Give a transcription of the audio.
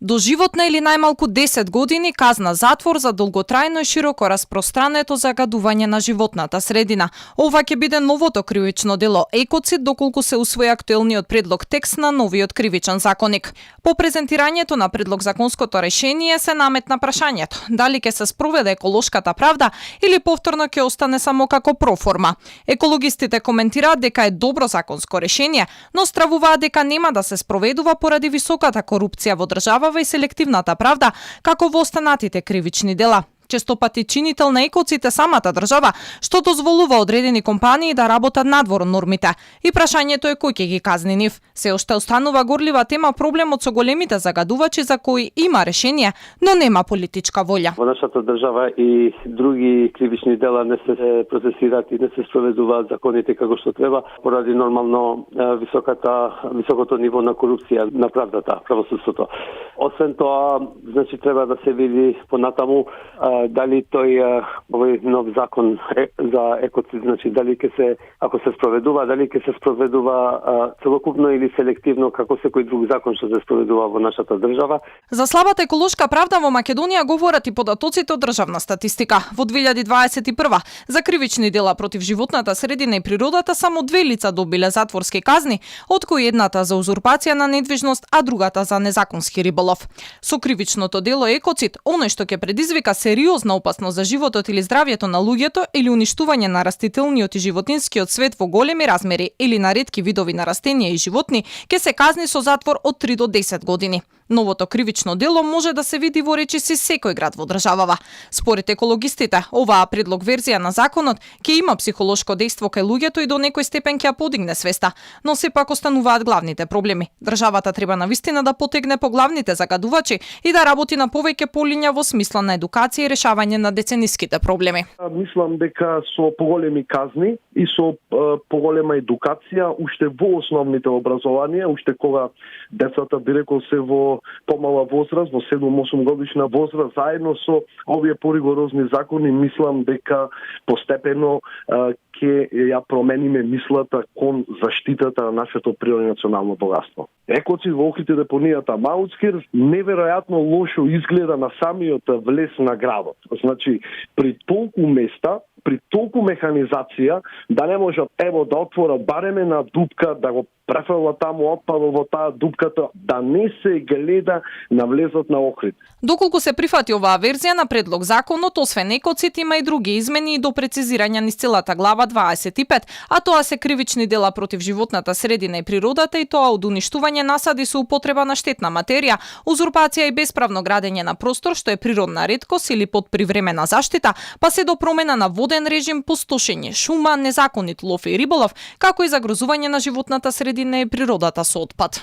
Доживотна или најмалку 10 години казна затвор за долготрајно и широко распространето загадување на животната средина. Ова ќе биде новото кривично дело екоцид доколку се усвои актуелниот предлог текст на новиот кривичен законник. По презентирањето на предлог законското решение се наметна прашањето дали ќе се спроведе еколошката правда или повторно ќе остане само како проформа. Екологистите коментираат дека е добро законско решение, но стравуваат дека нема да се спроведува поради високата корупција во држава и селективната правда, како во останатите кривични дела. Често пати чинител на екоцид е самата држава, што дозволува одредени компании да работат надвор нормите. И прашањето е кој ќе ги казни нив. Се уште останува горлива тема проблемот со големите загадувачи за кои има решение, но нема политичка волја. Во нашата држава и други кривични дела не се процесираат и не се спроведуваат законите како што треба, поради нормално високото ниво на корупција на правдата, правосудството. Освен тоа, значи треба да се види понатаму дали овој нов закон за екоцид, значи дали ќе се, ако се спроведува, дали ќе се спроведува целокупно или селективно како секој друг закон што се спроведува во нашата држава. За слабата еколошка правда во Македонија говорат и податоците од државна статистика. Во 2021 за кривични дела против животната средина и природата само 2 лица добиле затворски казни, од кои едната за узурпација на недвижност, а другата за незаконски риболов. Со кривичното дело екоцид, оној што ќе предизвика сериозна опасност за животот или здравјето на луѓето или уништување на растителниот и животинскиот свет во големи размери или на ретки видови на растенија и животни, ќе се казни со затвор од 3 до 10 години. Новото кривично дело може да се види во речиси секој град во државава. Според екологистите, оваа предлог верзија на законот ќе има психолошко дејство кај луѓето и до некој степен ќе ја подигне свеста, но сепак остануваат главните проблеми. Државата треба навистина да потегне по главните загадувачи и да работи на повеќе полиња во смисла на едукација и решавање на децениските проблеми. Мислам дека со поголеми казни и со поголема едукација уште во основните образованија, уште кога децата би рекол се во помала возраст, во 7-8 годишна возраст, заедно со овие поригорозни закони, мислам дека постепено ќе ја промениме мислата кон заштитата на нашето природно национално богатство. Екоцид во охрите депонијата Маутскир неверојатно лошо изгледа на самиот влез на градот. Значи, при толку места, при толку механизација, да не можат да отворат барем една дупка, да го префрлат таму отпадот во таа дупката, да не се гледа на влезот на Охрид. Доколку се прифати оваа верзија на предлог законот, освен екоцид има и други измени и до прецизирање низ целата глава 25, а тоа се кривични дела против животната средина и природата и тоа од уништување насади со употреба на штетна материја, узурпација и бесправно градење на простор што е природна реткост или под привремена заштита, па се до промена на воден режим, пустошење шума, незаконит лов и риболов, како и загрозување на животната средина и природата со отпад.